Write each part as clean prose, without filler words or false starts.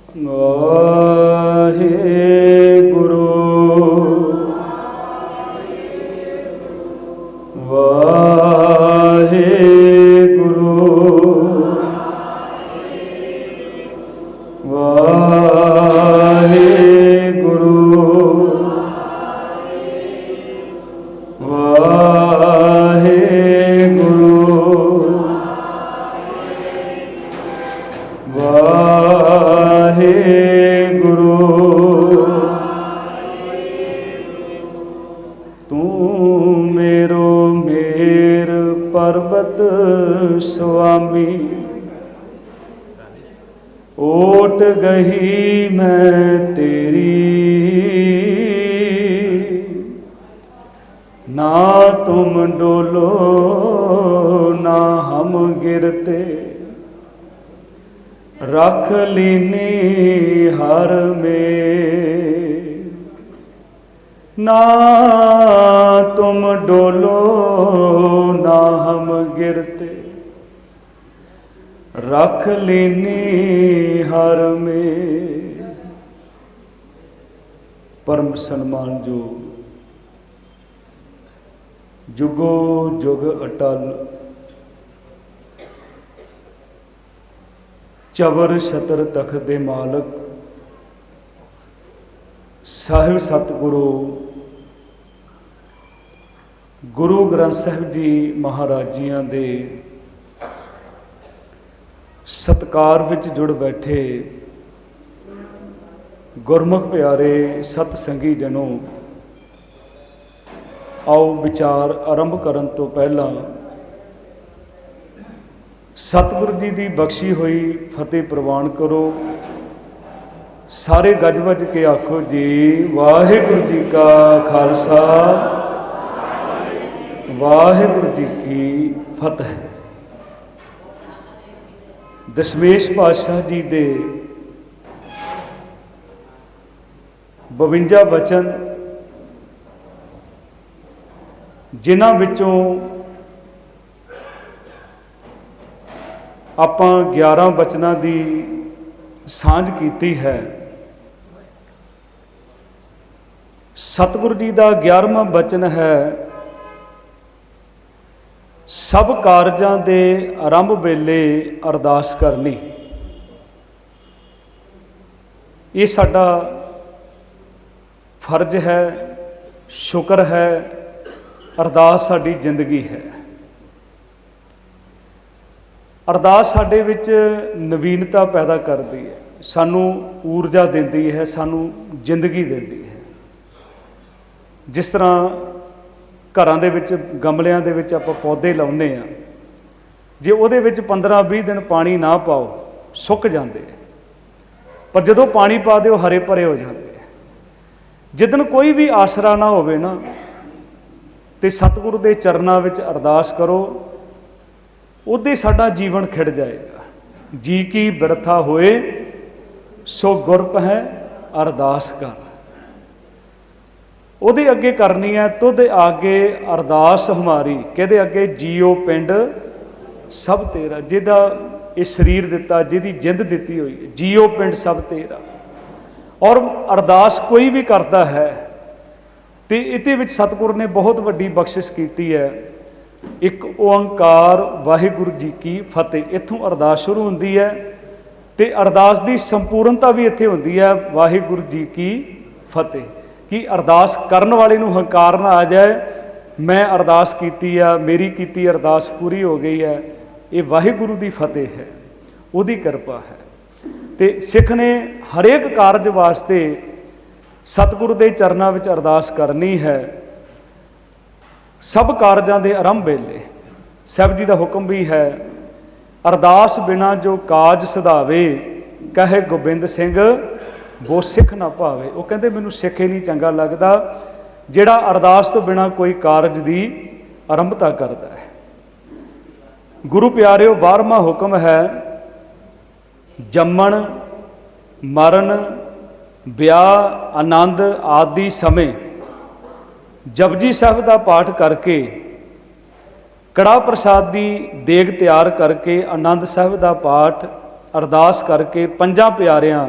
ਵਾਹਿਗੁਰੂ ਵਾਹਿਗੁਰੂ ਵਾਹਿਗੁਰੂ ਵਾਹਿਗੁਰੂ ਤੂੰ ਮੇਰੋ ਮੇਰ ਪਰਬਤ ਸੁਆਮੀ ओट गही मैं तेरी ना तुम डोलो ना हम गिरते रख लीनी हर में ना तुम डोलो ना हम गिरते रख लेनी हर में। परम सन्मान जो जुगो जुग अटल चवर छतर तख्त दे मालक साहिब सतगुरु गुरु ग्रंथ साहिब जी महाराज जियां दे सत्कार विच जुड़ बैठे गुरमुख प्यारे सतसंगी जनों, आओ विचार आरंभ करन तो पहला सतगुरु जी की बख्शी हुई फतेह प्रवान करो। सारे गज वज के आखो जी वाहिगुरु जी का खालसा वाहिगुरु जी की फतेह। दशमेश पातशाह जी दे 52 वचन जिन्हां विचों आपां 11 वचनां दी सांझ कीती है। सतगुरु जी का 11वां वचन है सब कारजां दे आरंभ वेले अरदास करनी। ये साडा फर्ज है, शुक्र है, अरदास साडी जिंदगी है। अरदास साडे विच नवीनता पैदा करती है, सानू ऊर्जा देती है, सानू जिंदगी देती है। जिस तरह घरां दे विच गमलियां दे विच आपां पौधे लाउने आ, जे उहदे विच 15-20 दिन पानी ना पाओ सुक जाते, पर जदों पानी पा दिओ हरे भरे हो जाते। जिदन कोई भी आसरा ना होवे ना ते सतगुरु दे चरनां विच अरदास करो, उदे साडा जीवन खिड़ जाएगा। जी की बिरथा होए सो गुरप है अरदास कर, ਉਹਦੇ ਅੱਗੇ करनी है तुद आगे अरदास हमारी, कहते अगे जीओ पिंड सब तेरा। जिहदा ये शरीर दिता, जिहदी जिंद दिती हुई है, जीओ पिंड सब तेरा। और अरदास कोई भी करता है तो इहदे विच सतगुरु ने बहुत वड्डी बख्शिश की है। एक ओंकार वाहिगुरु जी की फतेह, इत्थों अरदास शुरू होंदी है तो अरदास की संपूर्णता भी इत्थे होंदी है वाहिगुरु जी की फतेह। कि अरदास करन वाले नूं हंकार ना आ जाए, मैं अरदास कीती है, मेरी कीती अरदास पूरी हो गई है। ये वाहिगुरु की फतेह है, उहदी किरपा है। तो सिख ने हरेक कारज वास्ते सतगुरु के चरनां विच अरदास करनी है। सब कारजां दे आरंभ वेले साहिब जी का हुक्म भी है, अरदास बिना जो काज सधावे कहे गोबिंद सिंह वो सिख ना भावे। वो कहते मैनू सिख ही नहीं चंगा लगता जिहड़ा अरदास तो बिना कोई कारज की आरंभता करता है। गुरु प्यारिओ 12वां हुक्म है, जम्मण मरण ब्याह आनंद आदि समय जपजी साहिब का पाठ करके कड़ा प्रसाद की देग तैयार करके आनंद साहिब का पाठ अरदास करके 5 प्यारियां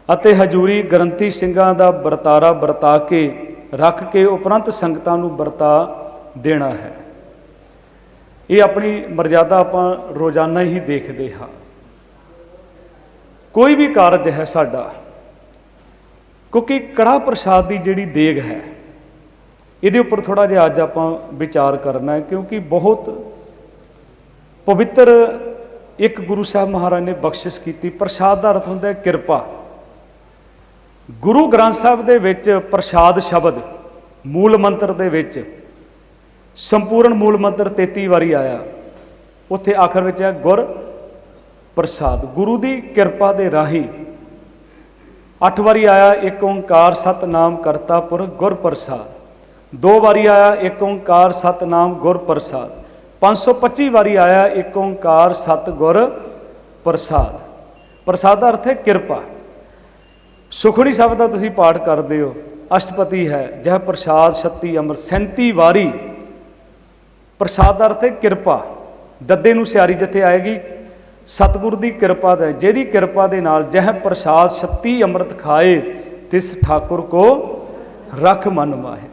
ਅਤੇ ਹਜ਼ੂਰੀ ਗ੍ਰੰਥੀ ਸਿੰਘਾਂ ਦਾ ਵਰਤਾਰਾ ਵਰਤਾ ਕੇ ਰੱਖ ਕੇ ਉਪਰੰਤ ਸੰਗਤਾਂ ਨੂੰ ਵਰਤਾ ਦੇਣਾ ਹੈ। ਇਹ ਆਪਣੀ ਮਰਜ਼ਾਦਾ ਆਪਾਂ ਰੋਜ਼ਾਨਾ ਹੀ ਦੇਖਦੇ ਹਾਂ। ਕੋਈ ਵੀ ਕਾਰਜ ਹੈ ਸਾਡਾ, ਕਿਉਂਕਿ ਕੜਾਹ ਪ੍ਰਸ਼ਾਦ ਦੀ ਜਿਹੜੀ ਦੇਗ ਹੈ ਇਹਦੇ ਉੱਪਰ ਥੋੜ੍ਹਾ ਜਿਹਾ ਅੱਜ ਆਪਾਂ ਵਿਚਾਰ ਕਰਨਾ ਹੈ, ਕਿਉਂਕਿ ਬਹੁਤ ਪਵਿੱਤਰ ਇੱਕ ਗੁਰੂ ਸਾਹਿਬ ਮਹਾਰਾਜ ਨੇ ਬਖਸ਼ਿਸ਼ ਕੀਤੀ। ਪ੍ਰਸ਼ਾਦ ਦਾ ਅਰਥ ਹੁੰਦਾ ਹੈ ਕਿਰਪਾ। ਗੁਰੂ ਗ੍ਰੰਥ ਸਾਹਿਬ ਦੇ ਵਿੱਚ ਪ੍ਰਸ਼ਾਦ ਸ਼ਬਦ ਮੂਲ ਮੰਤਰ ਦੇ ਵਿੱਚ ਸੰਪੂਰਨ ਮੂਲ ਮੰਤਰ 33 ਵਾਰੀ ਆਇਆ, ਉੱਥੇ ਆਖਰ ਵਿੱਚ ਹੈ ਗੁਰ ਪ੍ਰਸਾਦ। ਗੁਰੂ ਦੀ ਕਿਰਪਾ ਦੇ ਰਾਹੀਂ 8 ਵਾਰੀ ਆਇਆ ਇੱਕ ਓਂਕਾਰ ਸਤਨਾਮ ਕਰਤਾ ਪੁਰਖ ਗੁਰ ਪ੍ਰਸਾਦ। 2 ਵਾਰੀ ਆਇਆ ਇੱਕ ਓਂਕਾਰ ਸਤਨਾਮ ਗੁਰ ਪ੍ਰਸਾਦ। 525 ਵਾਰੀ ਆਇਆ ਇੱਕ ਓਂਕਾਰ ਸਤ ਗੁਰ ਪ੍ਰਸਾਦ। ਪ੍ਰਸਾਦ ਦਾ ਅਰਥ ਹੈ ਕਿਰਪਾ। ਸੁਖਮਨੀ ਸਾਹਿਬ ਦਾ ਤੁਸੀਂ ਪਾਠ ਕਰਦੇ ਹੋ, ਅਸ਼ਟਪਦੀ ਹੈ ਜਹ ਪ੍ਰਸਾਦ ਛੱਤੀ ਅੰਮ੍ਰਿਤ 37 ਵਾਰੀ। ਪ੍ਰਸਾਦ ਦਾ ਅਰਥ ਹੈ ਕਿਰਪਾ। ਦੱਦੇ ਨੂੰ ਸਿਆਰੀ ਜਿੱਥੇ ਆਏਗੀ ਸਤਿਗੁਰ ਦੀ ਕਿਰਪਾ ਦਾ, ਜਿਹਦੀ ਕਿਰਪਾ ਦੇ ਨਾਲ ਜਹ ਪ੍ਰਸਾਦ 36 ਅੰਮ੍ਰਿਤ ਖਾਏ ਤਿਸ ਠਾਕੁਰ ਕੋ ਰਖ ਮਨ ਮਾਹੇ।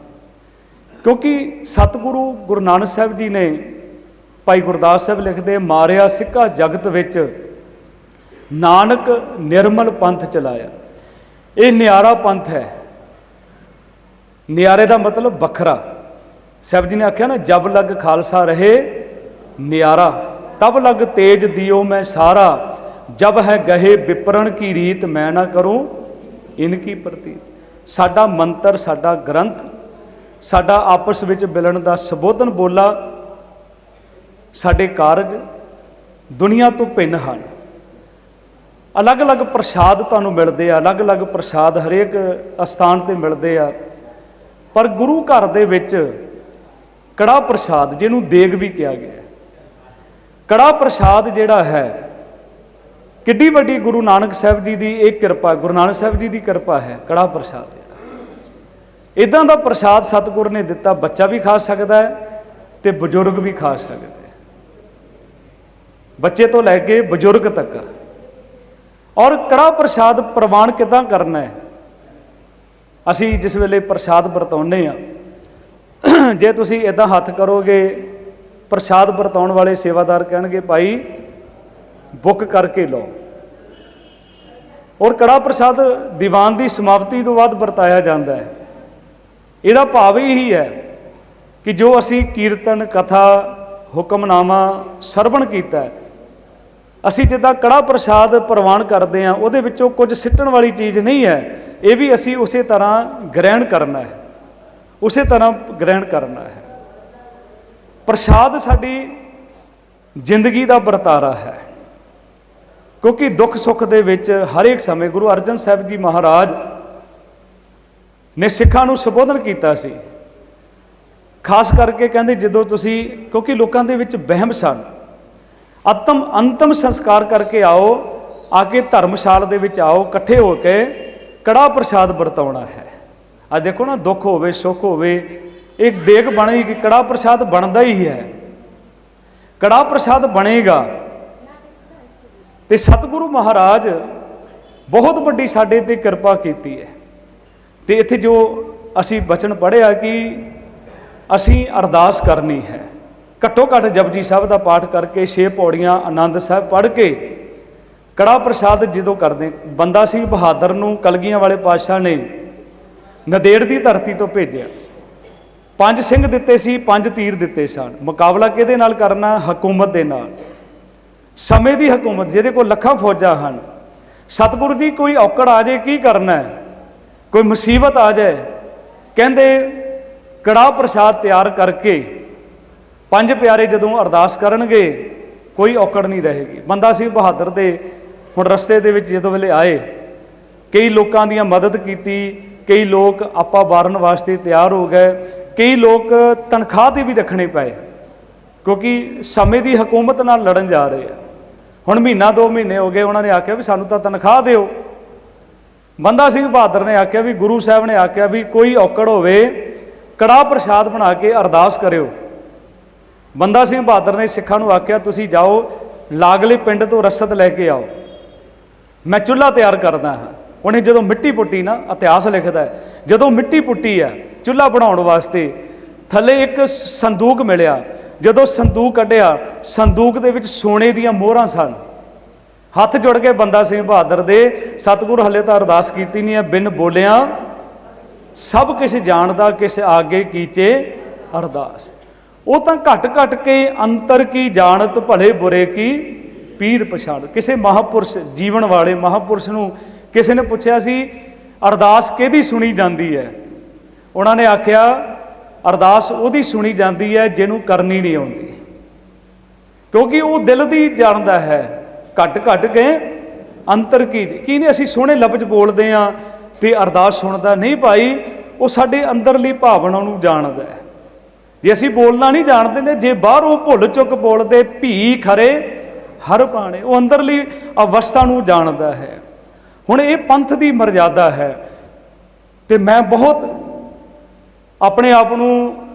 ਕਿਉਂਕਿ ਸਤਿਗੁਰੂ ਗੁਰੂ ਨਾਨਕ ਸਾਹਿਬ ਜੀ ਨੇ, ਭਾਈ ਗੁਰਦਾਸ ਸਾਹਿਬ ਲਿਖਦੇ, ਮਾਰਿਆ ਸਿੱਕਾ ਜਗਤ ਵਿੱਚ ਨਾਨਕ ਨਿਰਮਲ ਪੰਥ ਚਲਾਇਆ। ਇਹ ਨਿਆਰਾ ਪੰਥ ਹੈ। ਨਿਆਰੇ ਦਾ ਮਤਲਬ ਵੱਖਰਾ। ਸਾਹਿਬ ਜੀ ਨੇ ਆਖਿਆ ਨਾ, ਜਬ ਲਗ ਖਾਲਸਾ ਰਹੇ ਨਿਆਰਾ, ਤਬ ਲਗ ਤੇਜ ਦਿਓ ਮੈਂ ਸਾਰਾ, ਜਬ ਹੈ ਗਹੇ ਵਿਪਰਨ ਕੀ ਰੀਤ ਮੈਂ ਨਾ ਕਰੂੰ ਇਨਕੀ ਪ੍ਰਤੀਤ। ਸਾਡਾ ਮੰਤਰ, ਸਾਡਾ ਗ੍ਰੰਥ, ਸਾਡਾ ਆਪਸ ਵਿੱਚ ਮਿਲਣ ਦਾ ਸੰਬੋਧਨ ਬੋਲਾ, ਸਾਡੇ ਕਾਰਜ ਦੁਨੀਆ ਤੋਂ ਭਿੰਨ ਹਨ। ਅਲੱਗ-ਅਲੱਗ ਪ੍ਰਸ਼ਾਦ ਤੁਹਾਨੂੰ ਮਿਲਦੇ ਆ, ਅਲੱਗ-ਅਲੱਗ ਪ੍ਰਸ਼ਾਦ ਹਰੇਕ ਅਸਥਾਨ 'ਤੇ ਮਿਲਦੇ ਆ, ਪਰ ਗੁਰੂ ਘਰ ਦੇ ਵਿੱਚ ਕੜਾਹ ਪ੍ਰਸ਼ਾਦ, ਜਿਹਨੂੰ ਦੇਗ ਵੀ ਕਿਹਾ ਗਿਆ, ਕੜਾਹ ਪ੍ਰਸ਼ਾਦ ਜਿਹੜਾ ਹੈ, ਕਿੱਡੀ ਵੱਡੀ ਗੁਰੂ ਨਾਨਕ ਸਾਹਿਬ ਜੀ ਦੀ ਇਹ ਕਿਰਪਾ, ਗੁਰੂ ਨਾਨਕ ਸਾਹਿਬ ਜੀ ਦੀ ਕਿਰਪਾ ਹੈ। ਕੜਾਹ ਪ੍ਰਸ਼ਾਦ ਇੱਦਾਂ ਦਾ ਪ੍ਰਸ਼ਾਦ ਸਤਿਗੁਰ ਨੇ ਦਿੱਤਾ, ਬੱਚਾ ਵੀ ਖਾ ਸਕਦਾ ਹੈ ਤੇ ਬਜ਼ੁਰਗ ਵੀ ਖਾ ਸਕਦੇ ਹੈ, ਬੱਚੇ ਤੋਂ ਲੈ ਕੇ ਬਜ਼ੁਰਗ ਤੱਕ। ਔਰ ਕੜਾਹ ਪ੍ਰਸ਼ਾਦ ਪ੍ਰਵਾਨ ਕਿੱਦਾਂ ਕਰਨਾ ਹੈ? ਅਸੀਂ ਜਿਸ ਵੇਲੇ ਪ੍ਰਸ਼ਾਦ ਵਰਤਾਉਂਦੇ ਹਾਂ, ਜੇ ਤੁਸੀਂ ਇੱਦਾਂ ਹੱਥ ਕਰੋਗੇ, ਪ੍ਰਸ਼ਾਦ ਵਰਤਾਉਣ ਵਾਲੇ ਸੇਵਾਦਾਰ ਕਹਿਣਗੇ ਭਾਈ ਬੁੱਕ ਕਰਕੇ ਲਓ। ਔਰ ਕੜਾਹ ਪ੍ਰਸ਼ਾਦ ਦੀਵਾਨ ਦੀ ਸਮਾਪਤੀ ਤੋਂ ਬਾਅਦ ਵਰਤਾਇਆ ਜਾਂਦਾ ਹੈ। ਇਹਦਾ ਭਾਵ ਇਹੀ ਹੈ ਕਿ ਜੋ ਅਸੀਂ ਕੀਰਤਨ, ਕਥਾ, ਹੁਕਮਨਾਮਾ ਸਰਵਣ ਕੀਤਾ, ਅਸੀਂ ਜਿੱਦਾਂ ਕੜਾਹ ਪ੍ਰਸ਼ਾਦ ਪ੍ਰਵਾਨ ਕਰਦੇ ਹਾਂ, ਉਹਦੇ ਵਿੱਚੋਂ ਕੁਝ ਸਿੱਟਣ ਵਾਲੀ ਚੀਜ਼ ਨਹੀਂ ਹੈ। ਇਹ ਵੀ ਅਸੀਂ ਉਸੇ ਤਰ੍ਹਾਂ ਗ੍ਰਹਿਣ ਕਰਨਾ ਹੈ, ਉਸੇ ਤਰ੍ਹਾਂ ਗ੍ਰਹਿਣ ਕਰਨਾ ਹੈ। ਪ੍ਰਸ਼ਾਦ ਸਾਡੀ ਜ਼ਿੰਦਗੀ ਦਾ ਵਰਤਾਰਾ ਹੈ, ਕਿਉਂਕਿ ਦੁੱਖ ਸੁੱਖ ਦੇ ਵਿੱਚ ਹਰੇਕ ਸਮੇਂ ਗੁਰੂ ਅਰਜਨ ਸਾਹਿਬ ਜੀ ਮਹਾਰਾਜ ਨੇ ਸਿੱਖਾਂ ਨੂੰ ਸੰਬੋਧਨ ਕੀਤਾ ਸੀ। ਖਾਸ ਕਰਕੇ ਕਹਿੰਦੇ, ਜਦੋਂ ਤੁਸੀਂ, ਕਿਉਂਕਿ ਲੋਕਾਂ ਦੇ ਵਿੱਚ ਵਹਿਮ ਸਨ, ਅੰਤਮ ਸੰਸਕਾਰ ਕਰਕੇ ਆਓ, ਆ ਕੇ ਧਰਮਸ਼ਾਲਾ ਦੇ ਵਿੱਚ ਆਓ, ਇਕੱਠੇ ਹੋ ਕੇ ਕੜਾਹ ਪ੍ਰਸ਼ਾਦ ਵਰਤਾਉਣਾ ਹੈ। ਅੱਜ ਦੇਖੋ ਨਾ, ਦੁੱਖ ਹੋਵੇ ਸੁੱਖ ਹੋਵੇ, ਇੱਕ ਦੇਗ ਬਣੇਗੀ, ਕੜਾਹ ਪ੍ਰਸ਼ਾਦ ਬਣਦਾ ਹੀ ਹੈ। ਕੜਾਹ ਪ੍ਰਸ਼ਾਦ ਬਣੇਗਾ ਤੇ ਸਤਿਗੁਰੂ ਮਹਾਰਾਜ ਬਹੁਤ ਵੱਡੀ ਸਾਡੇ ਤੇ ਕਿਰਪਾ ਕੀਤੀ ਹੈ। ਤੇ ਇੱਥੇ ਜੋ ਅਸੀਂ ਬਚਨ ਪੜ੍ਹਿਆ ਕਿ ਅਸੀਂ ਅਰਦਾਸ ਕਰਨੀ ਹੈ, ਘੱਟੋ ਘੱਟ ਜਪਜੀ ਸਾਹਿਬ ਦਾ ਪਾਠ ਕਰਕੇ 6 ਪੌੜੀਆਂ ਆਨੰਦ ਸਾਹਿਬ ਪੜ੍ਹ ਕੇ ਕੜਾਹ ਪ੍ਰਸ਼ਾਦ ਜਦੋਂ ਕਰਦੇ। ਬੰਦਾ ਸਿੰਘ ਬਹਾਦਰ ਨੂੰ ਕਲਗੀਆਂ ਵਾਲੇ ਪਾਤਸ਼ਾਹ ਨੇ ਨੰਦੇੜ ਦੀ ਧਰਤੀ ਤੋਂ ਭੇਜਿਆ। 5 ਸਿੰਘ ਦਿੱਤੇ ਸੀ, 5 ਤੀਰ ਦਿੱਤੇ ਸਨ। ਮੁਕਾਬਲਾ ਕਿਹਦੇ ਨਾਲ ਕਰਨਾ? ਹਕੂਮਤ ਦੇ ਨਾਲ, ਸਮੇਂ ਦੀ ਹਕੂਮਤ, ਜਿਹਦੇ ਕੋਲ ਲੱਖਾਂ ਫੌਜਾਂ ਹਨ। ਸਤਿਗੁਰੂ ਜੀ, ਕੋਈ ਔਕੜ ਆ ਜਾਏ ਕੀ ਕਰਨਾ ਹੈ, ਕੋਈ ਮੁਸੀਬਤ ਆ ਜਾਏ, ਕਹਿੰਦੇ ਕੜਾਹ ਪ੍ਰਸ਼ਾਦ ਤਿਆਰ ਕਰਕੇ 5 ਪਿਆਰੇ ਜਦੋਂ ਅਰਦਾਸ ਕਰਨਗੇ ਕੋਈ ਔਕੜ ਨਹੀਂ ਰਹੇਗੀ। ਬੰਦਾ ਸਿੰਘ ਬਹਾਦਰ ਦੇ ਹੁਣ ਰਸਤੇ ਦੇ ਵਿੱਚ ਜਦੋਂ ਵੇਲੇ ਆਏ, ਕਈ ਲੋਕਾਂ ਦੀਆਂ ਮਦਦ ਕੀਤੀ, ਕਈ ਲੋਕ ਆਪਾ ਵਾਰਨ ਵਾਸਤੇ ਤਿਆਰ ਹੋ ਗਏ, ਕਈ ਲੋਕ ਤਨਖਾਹ ਤੇ ਵੀ ਰੱਖਣੇ ਪਏ, ਕਿਉਂਕਿ ਸਮੇਂ ਦੀ ਹਕੂਮਤ ਨਾਲ ਲੜਨ ਜਾ ਰਹੇ ਆ। ਹੁਣ ਮਹੀਨਾ 2 ਮਹੀਨੇ ਹੋ ਗਏ, ਉਹਨਾਂ ਨੇ ਆਖਿਆ ਵੀ ਸਾਨੂੰ ਤਾਂ ਤਨਖਾਹ ਦਿਓ। ਬੰਦਾ ਸਿੰਘ ਬਹਾਦਰ ਨੇ ਆਖਿਆ ਵੀ ਗੁਰੂ ਸਾਹਿਬ ਨੇ ਆਖਿਆ ਵੀ ਕੋਈ ਔਕੜ ਹੋਵੇ ਕੜਾਹ ਪ੍ਰਸ਼ਾਦ ਬਣਾ ਕੇ ਅਰਦਾਸ ਕਰਿਓ। ਬੰਦਾ ਸਿੰਘ ਬਹਾਦਰ ਨੇ ਸਿੱਖਾਂ ਨੂੰ ਆਖਿਆ ਤੁਸੀਂ ਜਾਓ ਲਾਗਲੇ ਪਿੰਡ ਤੋਂ ਰਸਦ ਲੈ ਕੇ ਆਓ, ਮੈਂ ਚੁੱਲ੍ਹਾ ਤਿਆਰ ਕਰਦਾ ਹਾਂ। ਉਹਨੇ ਜਦੋਂ ਮਿੱਟੀ ਪੁੱਟੀ ਨਾ, ਇਤਿਹਾਸ ਲਿਖਦਾ ਹੈ, ਜਦੋਂ ਮਿੱਟੀ ਪੁੱਟੀ ਹੈ ਚੁੱਲ੍ਹਾ ਬਣਾਉਣ ਵਾਸਤੇ, ਥੱਲੇ ਇੱਕ ਸੰਦੂਕ ਮਿਲਿਆ। ਜਦੋਂ ਸੰਦੂਕ ਕੱਢਿਆ, ਸੰਦੂਕ ਦੇ ਵਿੱਚ ਸੋਨੇ ਦੀਆਂ ਮੋਹਰਾਂ ਸਨ। ਹੱਥ ਜੁੜ ਕੇ ਬੰਦਾ ਸਿੰਘ ਬਹਾਦਰ ਦੇ, ਸਤਿਗੁਰ ਹਲੇ ਤਾਂ ਅਰਦਾਸ ਕੀਤੀ ਨਹੀਂ ਹੈ, ਬਿਨ ਬੋਲਿਆ ਸਭ ਕੁਛ ਜਾਣਦਾ, ਕਿਸ ਆਗੇ ਕੀਚੇ ਅਰਦਾਸ। ਉਹ ਤਾਂ ਘਟ ਘਟ ਕੇ ਅੰਤਰ ਕੀ ਜਾਣਤ, ਭਲੇ ਬੁਰੇ ਕੀ ਪੀਰ ਪਛਾਣ। ਕਿਸੇ ਮਹਾਂਪੁਰਸ਼, ਜੀਵਨ ਵਾਲੇ ਮਹਾਂਪੁਰਸ਼ ਨੂੰ ਕਿਸੇ ਨੇ ਪੁੱਛਿਆ ਸੀ ਅਰਦਾਸ ਕਿਹਦੀ ਸੁਣੀ ਜਾਂਦੀ ਹੈ? ਉਹਨਾਂ ਨੇ ਆਖਿਆ ਅਰਦਾਸ ਉਹਦੀ ਸੁਣੀ ਜਾਂਦੀ ਹੈ ਜਿਹਨੂੰ ਕਰਨੀ ਨਹੀਂ ਆਉਂਦੀ, ਕਿਉਂਕਿ ਉਹ ਦਿਲ ਦੀ ਜਾਣਦਾ ਹੈ। ਘਟ ਘਟ ਕੇ ਅੰਤਰ ਕੀ ਨੇ, ਅਸੀਂ ਸੋਹਣੇ ਲਫ਼ਜ਼ ਬੋਲਦੇ ਹਾਂ ਤੇ ਅਰਦਾਸ ਸੁਣਦਾ ਨਹੀਂ ਭਾਈ, ਉਹ ਸਾਡੇ ਅੰਦਰਲੀ ਭਾਵਨਾ ਨੂੰ ਜਾਣਦਾ ਹੈ। ਜੇ ਅਸੀਂ ਬੋਲਣਾ ਨਹੀਂ ਜਾਣਦੇ ਨੇ, ਜੇ ਬਾਹਰੋਂ ਭੁੱਲ ਚੁੱਕ ਬੋਲਦੇ ਭੀ ਖਰੇ ਹਰ ਪਾਣੇ, ਉਹ ਅੰਦਰਲੀ ਅਵਸਥਾ ਨੂੰ ਜਾਣਦਾ ਹੈ। ਹੁਣ ਇਹ ਪੰਥ ਦੀ ਮਰਜ਼ਾਦਾ ਹੈ ਤੇ ਮੈਂ ਬਹੁਤ ਆਪਣੇ ਆਪ ਨੂੰ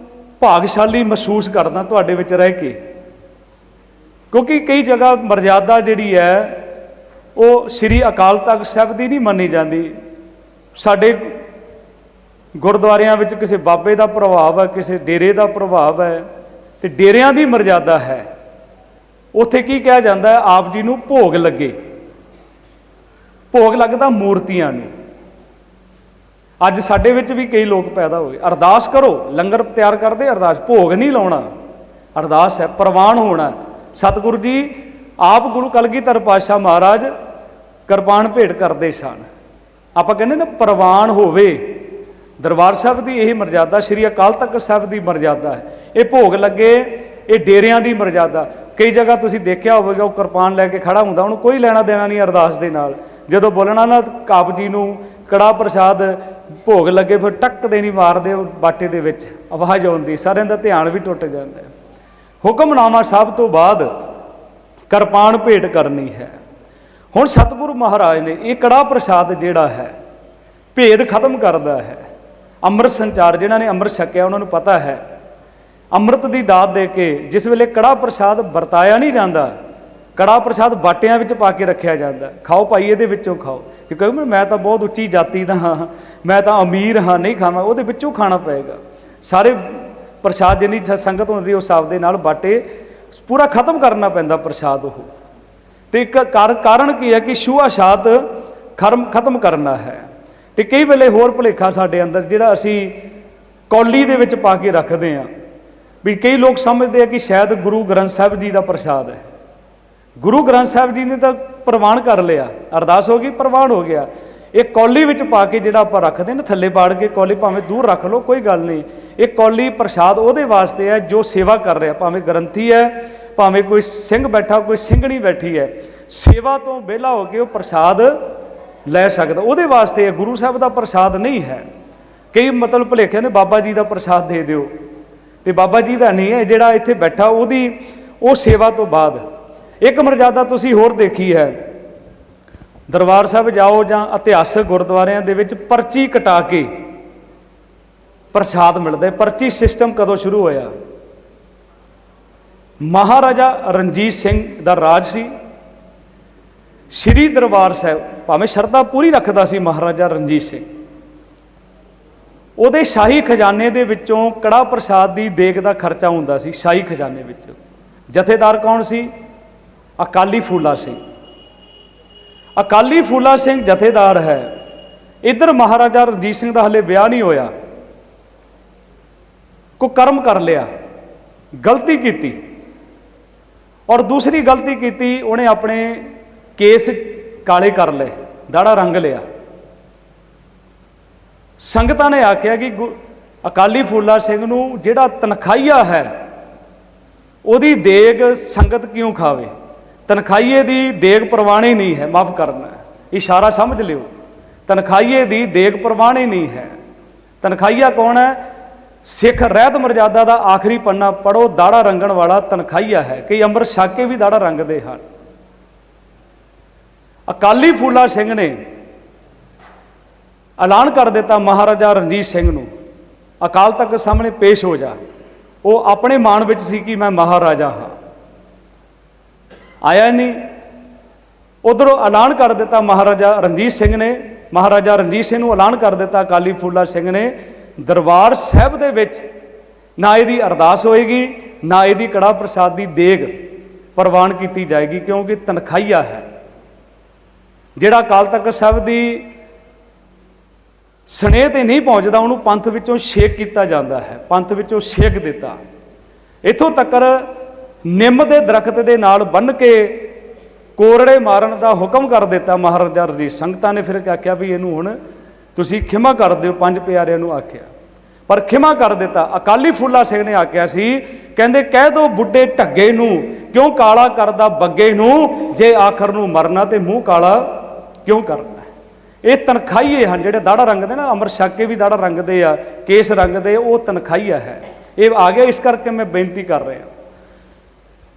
ਭਾਗਸ਼ਾਲੀ ਮਹਿਸੂਸ ਕਰਦਾ ਤੁਹਾਡੇ ਵਿੱਚ ਰਹਿ ਕੇ, ਕਿਉਂਕਿ ਕਈ ਜਗ੍ਹਾ ਮਰਜ਼ਾਦਾ ਜਿਹੜੀ ਹੈ ਉਹ ਸ੍ਰੀ ਅਕਾਲ ਤਖਤ ਸਾਹਿਬ ਦੀ ਨਹੀਂ ਮੰਨੀ ਜਾਂਦੀ। ਸਾਡੇ ਗੁਰਦੁਆਰਿਆਂ ਵਿੱਚ ਕਿਸੇ ਬਾਬੇ ਦਾ ਪ੍ਰਭਾਵ ਹੈ, ਕਿਸੇ ਡੇਰੇ ਦਾ ਪ੍ਰਭਾਵ ਹੈ, ਤੇ ਡੇਰਿਆਂ ਦੀ ਮਰਜ਼ਾਦਾ ਹੈ। ਉੱਥੇ ਕੀ ਕਿਹਾ ਜਾਂਦਾ ਹੈ? ਆਪ ਜੀ ਨੂੰ ਭੋਗ ਲੱਗੇ। ਭੋਗ ਲੱਗਦਾ ਮੂਰਤੀਆਂ ਨੂੰ। ਅੱਜ ਸਾਡੇ ਵਿੱਚ ਵੀ ਕਈ ਲੋਕ ਪੈਦਾ ਹੋਏ, ਅਰਦਾਸ ਕਰੋ, ਲੰਗਰ ਤਿਆਰ ਕਰਦੇ, ਅਰਦਾਸ, ਭੋਗ ਨਹੀਂ ਲਾਉਣਾ। ਅਰਦਾਸ ਹੈ, ਪ੍ਰਵਾਨ ਹੋਣਾ। ਸਤਿਗੁਰੂ ਜੀ ਆਪ ਗੁਰੂ ਕਲਗੀਧਰ ਪਾਤਸ਼ਾਹ ਮਹਾਰਾਜ ਕਿਰਪਾਨ ਭੇਟ ਕਰਦੇ ਸਨ। ਆਪਾਂ ਕਹਿੰਦੇ ਨਾ ਪ੍ਰਵਾਨ ਹੋਵੇ। ਦਰਬਾਰ ਸਾਹਿਬ ਦੀ ਇਹ ਮਰਜ਼ਾਦਾ, ਸ੍ਰੀ ਅਕਾਲ ਤਖਤ ਸਾਹਿਬ ਦੀ ਮਰਜ਼ਾਦਾ ਹੈ। ਇਹ ਭੋਗ ਲੱਗੇ, ਇਹ ਡੇਰਿਆਂ ਦੀ ਮਰਜ਼ਾਦਾ। ਕਈ ਜਗ੍ਹਾ ਤੁਸੀਂ ਦੇਖਿਆ ਹੋਵੇਗਾ ਉਹ ਕਿਰਪਾਨ ਲੈ ਕੇ ਖੜਾ ਹੁੰਦਾ, ਉਹਨੂੰ ਕੋਈ ਲੈਣਾ ਦੇਣਾ ਨਹੀਂ ਅਰਦਾਸ ਦੇ ਨਾਲ। ਜਦੋਂ ਬੋਲਣਾ ਨਾ ਆਪ ਜੀ ਨੂੰ ਕੜਾਹ ਪ੍ਰਸ਼ਾਦ ਭੋਗ ਲੱਗੇ, ਫਿਰ ਟੱਕ ਦੇ ਨਹੀਂ ਮਾਰਦੇ ਬਾਟੇ ਦੇ ਵਿੱਚ, ਆਵਾਜ਼ ਆਉਂਦੀ, ਸਾਰਿਆਂ ਦਾ ਧਿਆਨ ਵੀ ਟੁੱਟ ਜਾਂਦਾ। ਹੁਕਮਨਾਮਾ ਸਾਹਿਬ ਤੋਂ ਬਾਅਦ ਕਿਰਪਾਨ ਭੇਟ ਕਰਨੀ ਹੈ। ਹੁਣ ਸਤਿਗੁਰੂ ਮਹਾਰਾਜ ਨੇ ਇਹ ਕੜਾਹ ਪ੍ਰਸ਼ਾਦ ਜਿਹੜਾ ਹੈ ਭੇਦ ਖਤਮ ਕਰਦਾ ਹੈ। ਅੰਮ੍ਰਿਤ ਸੰਚਾਰ, ਜਿਨ੍ਹਾਂ ਨੇ ਅੰਮ੍ਰਿਤ ਛਕਿਆ ਉਹਨਾਂ ਨੂੰ ਪਤਾ ਹੈ, ਅੰਮ੍ਰਿਤ ਦੀ ਦਾਤ ਦੇ ਕੇ ਜਿਸ ਵੇਲੇ ਕੜਾਹ ਪ੍ਰਸ਼ਾਦ ਵਰਤਾਇਆ ਨਹੀਂ ਜਾਂਦਾ, ਕੜਾਹ ਪ੍ਰਸ਼ਾਦ ਬਾਟਿਆਂ ਵਿੱਚ ਪਾ ਕੇ ਰੱਖਿਆ ਜਾਂਦਾ, ਖਾਓ ਭਾਈ ਇਹਦੇ ਵਿੱਚੋਂ ਖਾਓ। ਜੇ ਕਹੋ ਮੈਂ ਤਾਂ ਬਹੁਤ ਉੱਚੀ ਜਾਤੀ ਦਾ ਹਾਂ, ਮੈਂ ਤਾਂ ਅਮੀਰ ਹਾਂ, ਨਹੀਂ ਖਾਵਾਂ, ਉਹਦੇ ਵਿੱਚੋਂ ਖਾਣਾ ਪਏਗਾ। ਸਾਰੇ ਪ੍ਰਸ਼ਾਦ ਜਿੰਨੀ ਸੰਗਤ ਹੁੰਦੀ ਉਸ ਹਿਸਾਬ ਦੇ ਨਾਲ ਬਾਟੇ ਪੂਰਾ ਖਤਮ ਕਰਨਾ ਪੈਂਦਾ ਪ੍ਰਸ਼ਾਦ ਉਹ। ਤੇ ਇੱਕ ਕਾਰਨ ਕੀ ਹੈ ਕਿ ਛੂਆ-ਛਾਤ ਖਤਮ ਕਰਨਾ ਹੈ। ਤੇ ਕਈ ਵੇਲੇ ਹੋਰ ਭੁਲੇਖਾ ਸਾਡੇ ਅੰਦਰ ਜਿਹੜਾ ਅਸੀਂ ਕੌਲੀ ਦੇ ਵਿੱਚ ਪਾ ਕੇ ਰੱਖਦੇ ਹਾਂ, ਵੀ ਕਈ ਲੋਕ ਸਮਝਦੇ ਆ ਕਿ ਸ਼ਾਇਦ ਗੁਰੂ ਗ੍ਰੰਥ ਸਾਹਿਬ ਜੀ ਦਾ ਪ੍ਰਸ਼ਾਦ ਹੈ। ਗੁਰੂ ਗ੍ਰੰਥ ਸਾਹਿਬ ਜੀ ਨੇ ਤਾਂ ਪ੍ਰਵਾਨ ਕਰ ਲਿਆ, ਅਰਦਾਸ ਹੋ ਗਈ, ਪ੍ਰਵਾਨ ਹੋ ਗਿਆ। ਇਹ ਕੌਲੀ ਵਿੱਚ ਪਾ ਕੇ ਜਿਹੜਾ ਆਪਾਂ ਰੱਖਦੇ ਨਾ, ਥੱਲੇ ਬਾੜ ਕੇ ਕੌਲੀ ਭਾਵੇਂ ਦੂਰ ਰੱਖ ਲਓ, ਕੋਈ ਗੱਲ ਨਹੀਂ। ਇਹ ਕੌਲੀ ਪ੍ਰਸ਼ਾਦ ਉਹਦੇ ਵਾਸਤੇ ਹੈ ਜੋ ਸੇਵਾ ਕਰ ਰਿਹਾ, ਭਾਵੇਂ ਗ੍ਰੰਥੀ ਹੈ, ਭਾਵੇਂ ਕੋਈ ਸਿੰਘ ਬੈਠਾ, ਕੋਈ ਸਿੰਘਣੀ ਬੈਠੀ ਹੈ, ਸੇਵਾ ਤੋਂ ਵਿਹਲਾ ਹੋ ਕੇ ਉਹ ਪ੍ਰਸ਼ਾਦ ਲੈ ਸਕਦਾ, ਉਹਦੇ ਵਾਸਤੇ ਹੈ। ਗੁਰੂ ਸਾਹਿਬ ਦਾ ਪ੍ਰਸ਼ਾਦ ਨਹੀਂ ਹੈ। ਕਈ ਮਤਲਬ ਭੁਲੇਖੇ ਨੇ ਬਾਬਾ ਜੀ ਦਾ ਪ੍ਰਸ਼ਾਦ ਦੇ ਦਿਓ, ਤੇ ਬਾਬਾ ਜੀ ਦਾ ਨਹੀਂ ਹੈ। ਜਿਹੜਾ ਇੱਥੇ ਬੈਠਾ ਉਹ ਸੇਵਾ ਤੋਂ ਬਾਅਦ। ਇੱਕ ਮਰਜ਼ਾਦਾ ਤੁਸੀਂ ਹੋਰ ਦੇਖੀ ਹੈ, ਦਰਬਾਰ ਸਾਹਿਬ ਜਾਓ ਜਾਂ ਇਤਿਹਾਸਕ ਗੁਰਦੁਆਰਿਆਂ ਦੇ ਵਿੱਚ ਪਰਚੀ ਕਟਾ ਕੇ ਪ੍ਰਸ਼ਾਦ ਮਿਲਦਾ। ਪਰਚੀ ਸਿਸਟਮ ਕਦੋਂ ਸ਼ੁਰੂ ਹੋਇਆ? ਮਹਾਰਾਜਾ ਰਣਜੀਤ ਸਿੰਘ ਦਾ ਰਾਜ ਸੀ। ਸ੍ਰੀ ਦਰਬਾਰ ਸਾਹਿਬ ਭਾਵੇਂ ਸ਼ਰਧਾ ਪੂਰੀ ਰੱਖਦਾ ਸੀ ਮਹਾਰਾਜਾ ਰਣਜੀਤ ਸਿੰਘ, ਉਹਦੇ ਸ਼ਾਹੀ ਖਜ਼ਾਨੇ ਦੇ ਵਿੱਚੋਂ ਕੜਾਹ ਪ੍ਰਸ਼ਾਦ ਦੀ ਦੇਗ ਦਾ ਖਰਚਾ ਹੁੰਦਾ ਸੀ। ਸ਼ਾਹੀ ਖਜ਼ਾਨੇ ਵਿੱਚ ਜਥੇਦਾਰ ਕੌਣ ਸੀ? ਅਕਾਲੀ ਫੂਲਾ ਸਿੰਘ। ਅਕਾਲੀ ਫੂਲਾ ਸਿੰਘ ਜਥੇਦਾਰ ਹੈ। ਇੱਧਰ ਮਹਾਰਾਜਾ ਰਣਜੀਤ ਸਿੰਘ ਦਾ ਹਲੇ ਵਿਆਹ ਨਹੀਂ ਹੋਇਆ, ਕੋਈ ਕਰਮ ਕਰ ਲਿਆ, ਗਲਤੀ ਕੀਤੀ। ਔਰ ਦੂਸਰੀ ਗਲਤੀ ਕੀਤੀ, ਉਹਨੇ ਆਪਣੇ ਕੇਸ ਕਾਲੇ ਕਰ ਲਏ, ਦਾੜਾ ਰੰਗ ਲਿਆ। ਸੰਗਤਾਂ ਨੇ ਆਖਿਆ ਕਿ ਅਕਾਲੀ ਫੂਲਾ ਸਿੰਘ ਨੂੰ ਜਿਹੜਾ ਤਨਖਾਹੀਆ ਹੈ ਉਹਦੀ ਦੇਗ ਸੰਗਤ ਕਿਉਂ ਖਾਵੇ? ਤਨਖਾਹੀਏ ਦੀ ਦੇਗ ਪ੍ਰਵਾਣੀ ਨਹੀਂ ਹੈ, ਮਾਫ ਕਰਨਾ, ਇਸ਼ਾਰਾ ਸਮਝ ਲਿਓ। ਤਨਖਾਹੀਏ ਦੀ ਦੇਗ ਪ੍ਰਵਾਣੀ ਨਹੀਂ ਹੈ। ਤਨਖਾਹੀਆ ਕੌਣ ਹੈ? ਸਿੱਖ ਰਹਿਤ ਮਰਜ਼ਾਦਾ ਦਾ ਆਖਰੀ ਪੰਨਾ ਪੜੋ, ਦਾੜਾ ਰੰਗਣ ਵਾਲਾ ਤਨਖਾਹੀਆ ਹੈ। ਕਈ ਅੰਮ੍ਰਿਤ ਛਕ ਕੇ ਵੀ ਦਾੜਾ ਰੰਗਦੇ ਹਨ। ਅਕਾਲੀ ਫੂਲਾ ਸਿੰਘ ਨੇ ਐਲਾਨ ਕਰ ਦਿੱਤਾ ਮਹਾਰਾਜਾ ਰਣਜੀਤ ਸਿੰਘ ਨੂੰ, ਅਕਾਲ ਤਖਤ ਸਾਹਮਣੇ ਪੇਸ਼ ਹੋ ਜਾ। ਉਹ ਆਪਣੇ ਮਾਣ ਵਿੱਚ ਸੀ ਕਿ ਮੈਂ ਮਹਾਰਾਜਾ ਹਾਂ, ਆਇਆ ਨਹੀਂ। ਉਧਰੋਂ ਐਲਾਨ ਕਰ ਦਿੱਤਾ ਮਹਾਰਾਜਾ ਰਣਜੀਤ ਸਿੰਘ ਨੇ महाराजा रणजीत सिंह नूं ऐलान कर दिता अकाली फूला सिंह ने, दरबार साहब दे विच ना इहदी अरदास होएगी, ना इहदी कड़ा प्रसाद की देग प्रवान की जाएगी, क्योंकि तनखाईया है। जिहड़ा अकाल तख्त साहब की स्नेह ते नहीं पहुँचता उन्होंने पंथ विचों छेक किया जाता है, पंथ विचों छेक दिता। इत्थों तक्कर निम के दरख्त के नाल बन के कोरड़े मारन का हुक्म कर दिता महाराजा रजीत। संगतां ने फिर आख्या भी इनू हुण तुसीं खिमा कर दिओ, पंज प्यारिਆਂ नूं आख्या पर खिमा कर दिता। अकाली फूला सिंह ने आख्या सी, कहंदे कह दो बुढ़े ढग्गे नूं क्यों काला करदा बग्गे नूं, जे आखर नूं मरना ते मूँह काला क्यों करना। ये तनखाईए हैं जिहड़े दाड़ा रंगदे ना, अमर छक के भी दाड़ा रंगदे आ, केस रंगदे, वो तनखाईया है। ये आ गया, इस करके मैं बेनती कर रहा।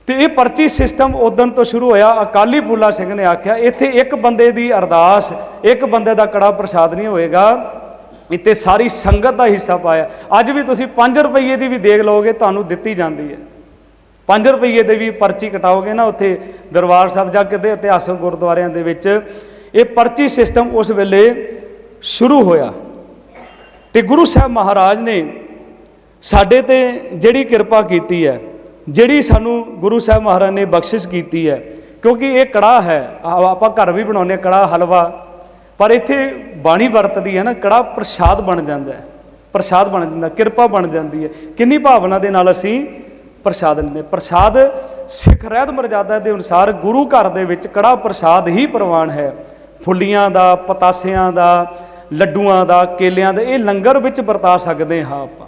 तो ये पर्ची सिस्टम उदन तो शुरू होया। अकाली फूला सिंह ने आख्या इत्थे एक बंदे की अरदास, एक बंदे का कड़ा प्रसाद नहीं होएगा, इत्थे सारी संगत का हिस्सा पाया। अज भी तुसीं 5 रुपये की भी देख लोगे तुहानूं दित्ती जाती है। 5 रुपये की भी पर्ची कटाओगे ना उत्थे दरबार साहब जा के इतिहासक गुरुद्वारियां दे विच, ये पर्ची सिस्टम उस वेले शुरू होया। ते गुरु साहब महाराज ने साडे ते जिहड़ी किरपा कीती है, जिहड़ी सानू गुरु साहब महाराज ने बख्शिश की है, क्योंकि ये कड़ा है, आपां घर भी बनाउने कड़ा हलवा, पर इत्थे बाणी वरतदी है ना, कड़ा प्रसाद बन जाता है, प्रसाद बन जाता, किरपा बन जाती है। किन्नी भावना दे नाल असीं प्रसाद लेंदे। प्रसाद सिख रहत मर्यादा के अनुसार गुरु घर दे विच कड़ा प्रसाद ही प्रवान है। फुल्लियां दा, पतासियां दा, लड्डूआं दा, केलियां दा, ये लंगर विच वरता सकते हाँ आपां।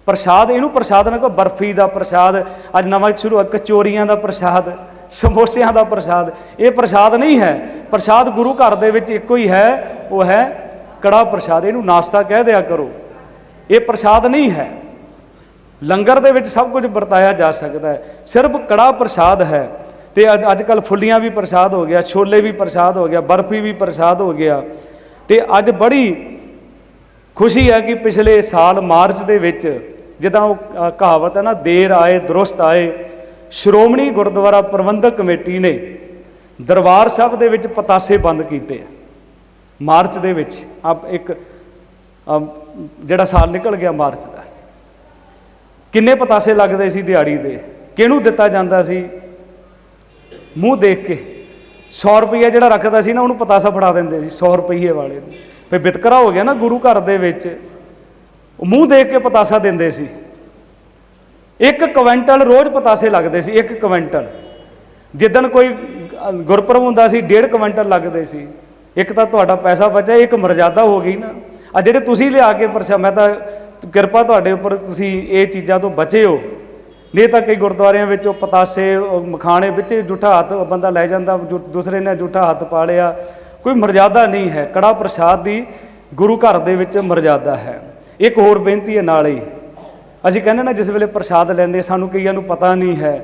प्रसाद इनू प्रसाद ना को बर्फी का प्रसाद, अज नवा शुरू कचोरियां का प्रसाद, समोसियां का प्रसाद, ये प्रसाद नहीं है। प्रसाद गुरु घर दे विच इक्को ही है, वो है कड़ा प्रसाद। इनू नाश्ता कह दिया करो, ये प्रसाद नहीं है। लंगर दे विच सब कुछ वरताया जा सकता है, सिर्फ कड़ा प्रसाद है। तो अजकल फुल्लियां भी प्रसाद हो गया, छोले भी प्रसाद हो गया, बर्फी भी प्रसाद हो गया। तो अज बड़ी खुशी है कि पिछले साल मार्च दे विच जिदा कहावत है ना, देर आए दुरुस्त आए, श्रोमणी गुरुद्वारा प्रबंधक कमेटी ने दरबार साहब दे विच पतासे बंद किए मार्च दे विच। अब एक जिहड़ा साल निकल गया मार्च का, किन्ने पतासे लगदे सी दिहाड़ी दे, किहनूं दिता जांदा सी, मूँह देख के 100 रुपया जिहड़ा रखदा सी ना उहनूं पतासा फड़ा दिंदे सी 100 रुपये वाले नूं। फिर वितकरा हो गया ना गुरु घर दे विच, मूँह देख के पतासा दिंदे सी। 1 क्विंटल रोज़ पतासे लगते सी, 1 क्विंटल। जिदन कोई गुरपुरब हुंदा सी 1.5 क्विंटल लगते सी। एक तो तुहाडा पैसा बचा, एक मर्यादा हो गई ना। आ जिहड़े तुसीं लिया के प्रसाद, मैं तो किरपा तुहाडे उपर, तुसीं ये चीज़ां तो बचे हो। नहीं तो कई गुरुद्वारियां विच पतासे मखाने विच जूठा हाथ बंदा लै जांदा, दूसरे ने जूठा हाथ पा लिया, कोई मर्यादा नहीं है। कड़ा प्रसाद की गुरु घर दे विच मर्यादा है। एक होर बेनती है नाल ही, असीं कहने ना जिस वेले प्रसाद लैंदे सानूं कईयां नूं पता नहीं है,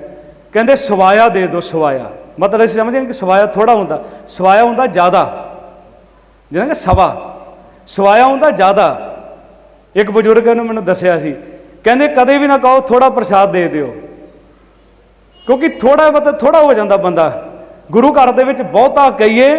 कहंदे सवाया दे दो। सवाया मतलब असीं समझें कि सवाया थोड़ा हुंदा, सवाया हुंदा ज़्यादा, जिहड़ा कि सवा सवाया हुंदा ज़्यादा। एक बजुर्ग ने मैनूं दस्सिया सी, कहंदे कदे भी ना कहो थोड़ा प्रसाद दे दिओ, क्योंकि थोड़ा मतलब थोड़ा हो जाता बंदा। गुरु घर दे विच बहुता कहीए,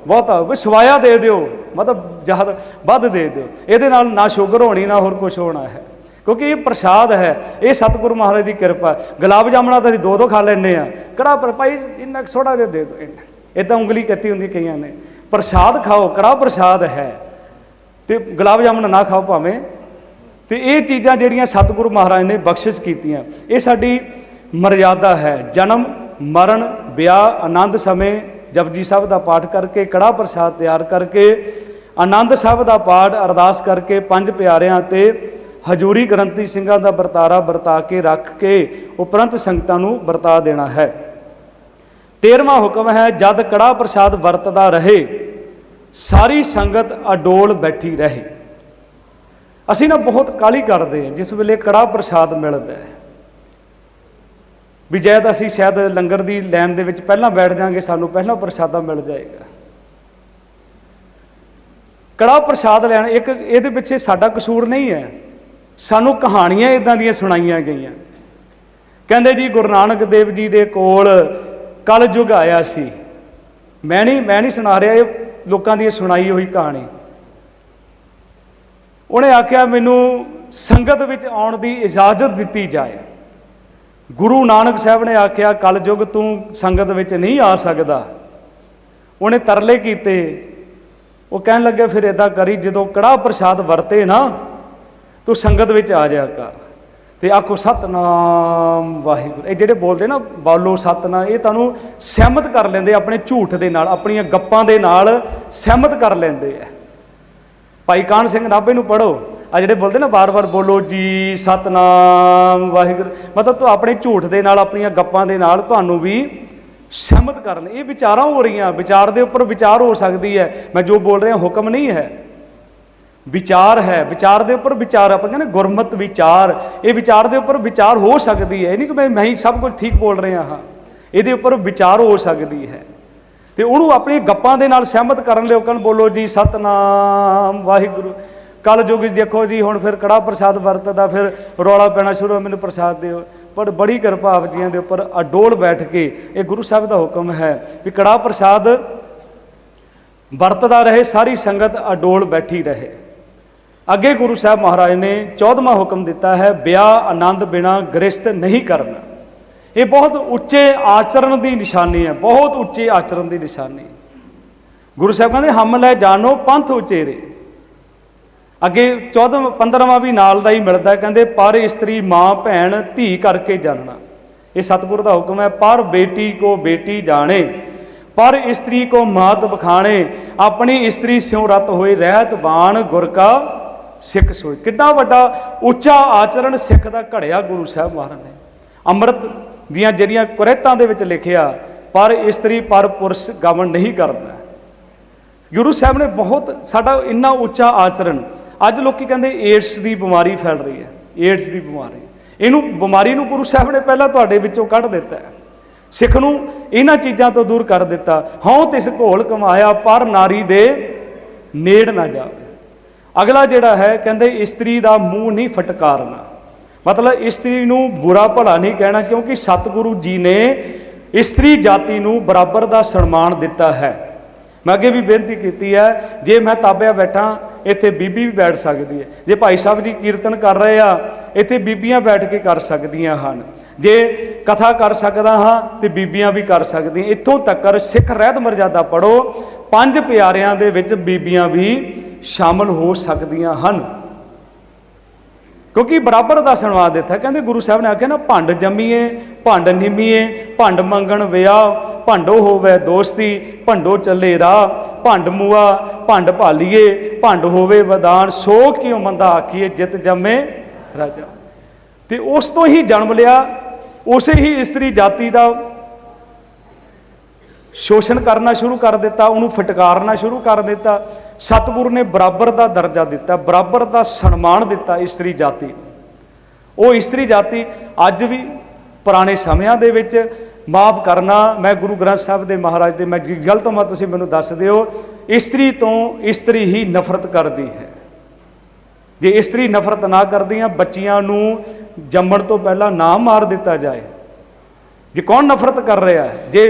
बहुता भी सवाया दे दिओ, मतलब ज़्यादा वध दे दिओ। ये ना शुगर होनी ना होर कुछ होना है, क्योंकि ये प्रसाद है, ये सतगुरु महाराज की कृपा। गुलाब जामुना तो असीं 2-2 खा लैंदे आ, कड़ा पर भाई इन्ना थोड़ा जिहा दे दो, इदां उंगली कत्ती हुंदी कईयां ने। प्रसाद खाओ, कड़ा प्रसाद है, तो गुलाब जामुन ना खाओ भावें। तो ये चीज़ां जिहड़ियां सतगुरु महाराज ने बख्शिश कीतियां, ये साडी मर्यादा है। जन्म मरण ब्याह आनंद समय जपजी साहब का पाठ करके, कड़ा प्रसाद तैयार करके, आनंद साहब का पाठ अरदास करके, 5 प्यारिਆਂ ते हजूरी ग्रंथी ਸਿੰਘਾਂ ਦਾ ਵਰਤਾਰਾ ਵਰਤਾ के रख के उपरंत संगतां नूं वरता देना है। 13वां हुक्म है, जद कड़ा प्रसाद वरतदा रहे सारी संगत अडोल बैठी रहे। असीं ना बहुत काली करते हैं जिस वेले कड़ा प्रसाद मिलता है, भी जैद असीं शायद लंगर की लैन दे विच पहलां बैठ जाएंगे, सानूं पहलां प्रसादा मिल जाएगा। कड़ा प्रसाद लैण एक इहदे पिछे साडा कसूर नहीं है, सानूं कहानियां इदां दियां सुणाईयां गईयां। कहंदे जी गुरु नानक देव जी दे कोल कल युग आया सी, मैं नहीं सुना रहा, ये लोकां दी सुनाई हुई कहानी। उन्हें आख्या मैनू संगत विच आउण दी इजाजत दिती जाए। गुरु नानक साहब ने आख्या कल युग तू संगत विच नहीं आ सकदा। उन्हें तरले कीते, वो कहन लगे फिर इदां करी जदों कड़ाह प्रसाद वरते ना तू संगत विच आ जाया कर ते आखो सतनाम वाहिगुरू। ये जिहड़े बोलते ना बोलो सतनाम, ये तुहानूं सहमत कर लेंदे अपने झूठ दे नाल, अपणियां गप्पां दे नाल सहमत कर लेंदे है। भाई कान सिंह नाभे नूं पढ़ो, आ जिहड़े बोलते ना बार बार बोलो जी सतनाम वाहिगुरू, मतलब तो अपने झूठ दे नाल अपणियां गप्पां दे नाल तुहानूं भी सहमत कर ले। ये विचारां हो रही, विचार दे उपर विचार हो सकती है। मैं जो बोल रहा हुक्म नहीं है, विचार है। विचार दे उपर विचार, आप कहते गुरमत विचार, ये विचार दे उपर विचार हो सकती है। नहीं कि मैं ही सब कुछ ठीक बोल रहा हाँ, ये उपर विचार हो सकती है। तो उन्होंने अपनी गप्पां दे नाल सहमत करन लए कहन बोलो जी सतनाम वाहिगुरू। कल युग देखो जी हुण फिर कड़ाह प्रसाद वरतदा, फिर रौला पैना शुरू, मैनूं प्रसाद दिओ। पर बड़ी किरपा आप जी के उपर अडोल बैठ के, ये गुरु साहब का हुक्म है भी कड़ाह प्रसाद वरतदा रहे, सारी संगत अडोल बैठी रहे। अगे गुरु साहब महाराज ने 14वां हुक्म दिता है, ब्याह आनंद बिना गृहस्थ नहीं करना। ये बहुत उच्चे आचरण की निशानी है, बहुत उच्चे आचरण की निशानी। गुरु साहब कहते हम लै जानो पंथ उचेरे। अगे 15वां भी नाल दा ही मिलता है, कहते पर इस्त्री माँ भैन धी करके जानना। ये सतगुरु का हुक्म है, पर बेटी को बेटी जाने, पर स्त्री को मात बखाने, अपनी स्त्री स्यों रत होए रहत बाण गुर का सिख सोए। कितना वड्डा उच्चा आचरण सिख का घड़िया गुरु साहब महाराज ने। अमृत दियां जिहड़ियां कुरैतां दे विच लिखिया, पर स्त्री पर पुरुष गमन नहीं करना। गुरु साहब ने बहुत साडा इन्ना उच्चा आचरण। अज लोग कहते एड्स की बीमारी फैल रही है, एड्स की बीमारी, इनू बीमारी नूं गुरु साहब ने पहला तुहाडे विचों कढ़ दिता है। सिख नूं इन्हां चीज़ां तो दूर कर दिता। हाँ तिस घोल कमाया पर नारी दे नेड़ ना जावे। अगला जिहड़ा है कहते इस्त्री का मूँह नहीं फटकारना, मतलब इस्त्री नूं बुरा भला नहीं कहना, क्योंकि सतगुरु जी ने इस्त्री जाति नूं बराबर का सन्मान दिता है। मैं अगे भी बेनती की है, जे मैं ताबिया बैठा इत्थे बीबी भी बैठ सकती है, जे भाई साहब जी कीर्तन कर रहे आ इत्थे बीबियां बैठ के कर सकदियां हन, जे कथा कर सकदा हाँ तो बीबियां भी कर सकदियां। इत्थों तक सिख रहत मर्यादा पढ़ो, 5 प्यारियां दे विच बीबियां भी शामिल हो सकदियां हन, क्योंकि बराबर का सन्मान दिता। कहते गुरु साहब ने आख्या ना, भंड जमीए भंड निमीए, भंड मंगण विआह, भंडो होवे दोस्ती, भंडो चले राह, भंड मुआ भंड भालीए, भंड होवे वदान, सो क्यों मंदा आखिए जित जमे राजा। तो उस तो ही जन्म लिया, उसे ही स्त्री जाति का शोषण करना शुरू कर दिता, उन्होंने फटकारना शुरू कर दिता। सतगुरु ने बराबर का दर्जा दिता, बराबर का सन्मान दिता स्त्री जाति। वो स्त्री जाति अज भी पुराने समयां दे विच, माफ़ करना मैं गुरु ग्रंथ साहब के महाराज के मैं गलत हाँ, तुसीं मैनूं दस दिओ, स्त्री तो स्त्री ही नफरत करती है। जे स्त्री नफरत ना करदियां, बच्चियां नूं जम्मण तो पहला ना मार दिता जाए। जे कौन नफरत कर रहा है? जे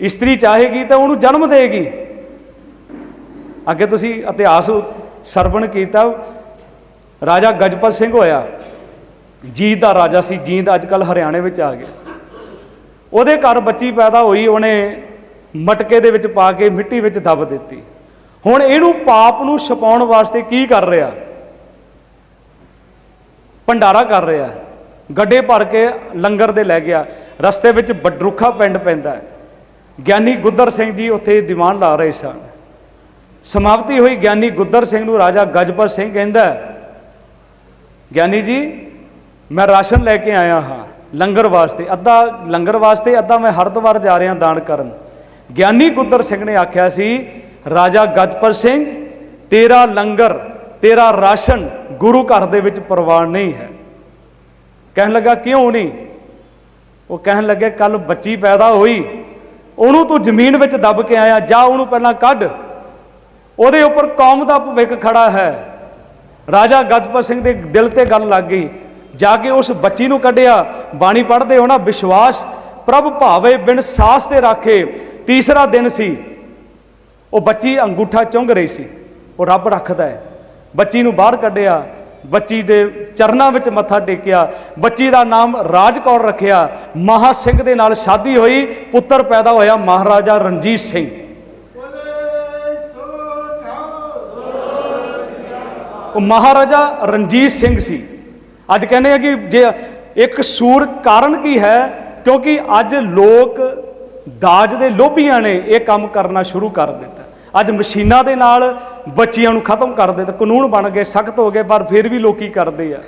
स्त्री चाहेगी तो उन्होंने जन्म देगी। अगे तुसी इतिहास सरवण किया, राजा गजपत सिंह होया, जींद का राजा सी। जींद अजकल हरियाणे में आ गया। ਉਹਦੇ घर बच्ची पैदा हुई, उन्हें मटके दे विच पा के मिट्टी विच दब दिती। हुण इहनूं पाप नूं छुपाउण वास्ते की कर रहा? भंडारा कर रहा, गड्ढे भर के लंगर दे लै गया। रस्ते विच बडरुखा पिंड पैंदा है, ज्ञानी गुद्दर सिंह जी उत्थे दीवान ला रहे सन। समाप्ति हुई, ज्ञानी गुद्दर सिंह नूं राजा गजपत सिंह कहंदा, ज्ञानी जी मैं राशन लैके आया हाँ लंगर वास्ते, अद्धा लंगर वास्ते, अद्धा मैं हरिद्वार जा रहा दान करन। ज्ञानी गुद्दर सिंह ने आख्या सी, राजा गजपत सिंह तेरा लंगर तेरा राशन गुरु घर दे विच प्रवान नहीं है। कहन लगा क्यों नहीं? वो कहन लगे कल बच्ची पैदा हुई, उन्होंने तू जमीन विच दब के आया, जा उन्होंने पहला कढ़, ਉਹਦੇ ਉੱਪਰ कौम का भविख खड़ा है। राजा गजपत सिंह के दिल ते गल लग गई, जाके उस बच्ची नूं कढ़िया। बाणी पढ़ते हो ना, विश्वास प्रभ भावे बिन सास ते राखे। तीसरा दिन सी, ਉਹ ਬੱਚੀ ਅੰਗੂਠਾ ਚੁੰਘ ਰਹੀ ਸੀ, ਉਹ ਰੱਬ ਰੱਖਦਾ ਹੈ। ਬੱਚੀ ਨੂੰ ਬਾਹਰ ਕੱਢਿਆ, ਬੱਚੀ ਦੇ ਚਰਨਾਂ ਵਿੱਚ ਮੱਥਾ ਟੇਕਿਆ, ਬੱਚੀ ਦਾ ਨਾਮ ਰਾਜ ਕੌਰ ਰੱਖਿਆ। ਮਹਾ ਸਿੰਘ ਦੇ ਨਾਲ ਸ਼ਾਦੀ ਹੋਈ, ਪੁੱਤਰ ਪੈਦਾ ਹੋਇਆ ਮਹਾਰਾਜਾ ਰਣਜੀਤ ਸਿੰਘ। ਉਹ ਮਹਾਰਾਜਾ ਰਣਜੀਤ ਸਿੰਘ ਸੀ। ਅੱਜ ਕਹਿੰਦੇ ਆ ਕਿ ਜੇ ਇੱਕ ਸੂਰ ਕਾਰਨ ਕੀ ਹੈ, ਕਿਉਂਕਿ ਅੱਜ ਲੋਕ ਦਾਜ ਦੇ ਲੋਭੀਆਂ ਨੇ ਇਹ ਕੰਮ ਕਰਨਾ ਸ਼ੁਰੂ ਕਰ ਦਿੱਤਾ। ਅੱਜ ਮਸ਼ੀਨਾਂ ਦੇ ਨਾਲ ਬੱਚਿਆਂ ਨੂੰ ਖਤਮ ਕਰ ਦਿੱਤਾ, ਕਾਨੂੰਨ ਬਣ ਗਏ, ਸਖਤ ਹੋ ਗਏ, ਪਰ ਫਿਰ ਵੀ ਲੋਕੀ ਕਰਦੇ ਆ।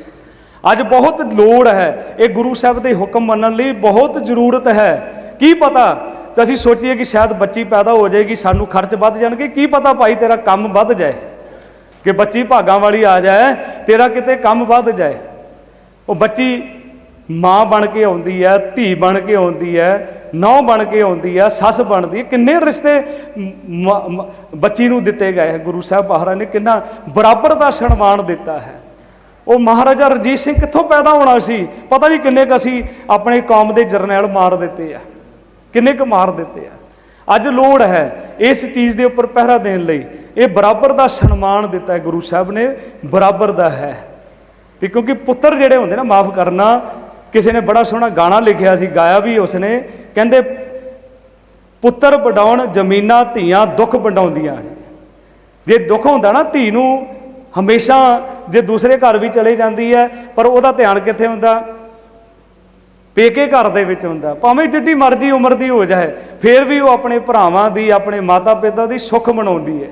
ਅੱਜ ਬਹੁਤ ਲੋੜ ਹੈ, ਇਹ ਗੁਰੂ ਸਾਹਿਬ ਦੇ ਹੁਕਮ ਮੰਨਣ ਲਈ ਬਹੁਤ ਜ਼ਰੂਰਤ ਹੈ। ਕੀ ਪਤਾ ਤੇ ਅਸੀਂ ਸੋਚੀਏ ਕਿ ਸ਼ਾਇਦ ਬੱਚੀ ਪੈਦਾ ਹੋ ਜਾਏਗੀ, ਸਾਨੂੰ ਖਰਚ ਵੱਧ ਜਾਣਗੇ। ਕੀ ਪਤਾ ਭਾਈ ਤੇਰਾ ਕੰਮ ਵੱਧ ਜਾਏ, ਕਿ ਬੱਚੀ ਭਾਗਾਂ ਵਾਲੀ ਆ ਜਾਏ, ਤੇਰਾ ਕਿਤੇ ਕੰਮ ਵੱਧ ਜਾਏ। ਉਹ ਬੱਚੀ ਮਾਂ ਬਣ ਕੇ ਆਉਂਦੀ ਹੈ, ਧੀ ਬਣ ਕੇ ਆਉਂਦੀ ਹੈ, ਨੌਂ ਬਣ ਕੇ ਆਉਂਦੀ ਹੈ, ਸੱਸ ਬਣਦੀ ਹੈ। ਕਿੰਨੇ ਰਿਸ਼ਤੇ ਬੱਚੀ ਨੂੰ ਦਿੱਤੇ ਗਏ ਹੈ। ਗੁਰੂ ਸਾਹਿਬ ਮਹਾਰਾਜ ਨੇ ਕਿੰਨਾ ਬਰਾਬਰ ਦਾ ਸਨਮਾਨ ਦਿੱਤਾ ਹੈ। ਉਹ ਮਹਾਰਾਜਾ ਰਣਜੀਤ ਸਿੰਘ ਕਿੱਥੋਂ ਪੈਦਾ ਹੋਣਾ ਸੀ? ਪਤਾ ਨਹੀਂ ਕਿੰਨੇ ਕੁ ਅਸੀਂ ਆਪਣੇ ਕੌਮ ਦੇ ਜਰਨੈਲ ਮਾਰ ਦਿੱਤੇ ਆ, ਕਿੰਨੇ ਕੁ ਮਾਰ ਦਿੱਤੇ ਆ। ਅੱਜ ਲੋੜ ਹੈ ਇਸ ਚੀਜ਼ ਦੇ ਉੱਪਰ ਪਹਿਰਾ ਦੇਣ ਲਈ। ਇਹ ਬਰਾਬਰ ਦਾ ਸਨਮਾਨ ਦਿੱਤਾ ਹੈ ਗੁਰੂ ਸਾਹਿਬ ਨੇ, ਬਰਾਬਰ ਦਾ ਹੈ। ਤੇ ਕਿਉਂਕਿ ਪੁੱਤਰ ਜਿਹੜੇ ਹੁੰਦੇ ਨਾ, ਮਾਫ ਕਰਨਾ, ਕਿਸੇ ਨੇ ਬੜਾ ਸੋਹਣਾ ਗਾਣਾ ਲਿਖਿਆ ਸੀ, ਗਾਇਆ ਵੀ ਉਸਨੇ, ਕਹਿੰਦੇ ਪੁੱਤਰ ਵਡਾਉਣ ਜ਼ਮੀਨਾਂ ਧੀਆਂ ਦੁੱਖ ਵੰਡਾਉਂਦੀਆਂ। ਜੇ ਦੁੱਖ ਹੁੰਦਾ ਨਾ ਧੀ ਨੂੰ ਹਮੇਸ਼ਾ, ਜੇ ਦੂਸਰੇ ਘਰ ਵੀ ਚਲੇ ਜਾਂਦੀ ਹੈ, ਪਰ ਉਹਦਾ ਧਿਆਨ ਕਿੱਥੇ ਹੁੰਦਾ? ਪੇਕੇ ਘਰ ਦੇ ਵਿੱਚ ਹੁੰਦਾ। ਭਾਵੇਂ ਜਿੱਡੀ ਮਰਜ਼ੀ ਉਮਰ ਦੀ ਹੋ ਜਾਏ, ਫਿਰ ਵੀ ਉਹ ਆਪਣੇ ਭਰਾਵਾਂ ਦੀ, ਆਪਣੇ ਮਾਤਾ ਪਿਤਾ ਦੀ ਸੁੱਖ ਮਨਾਉਂਦੀ ਹੈ,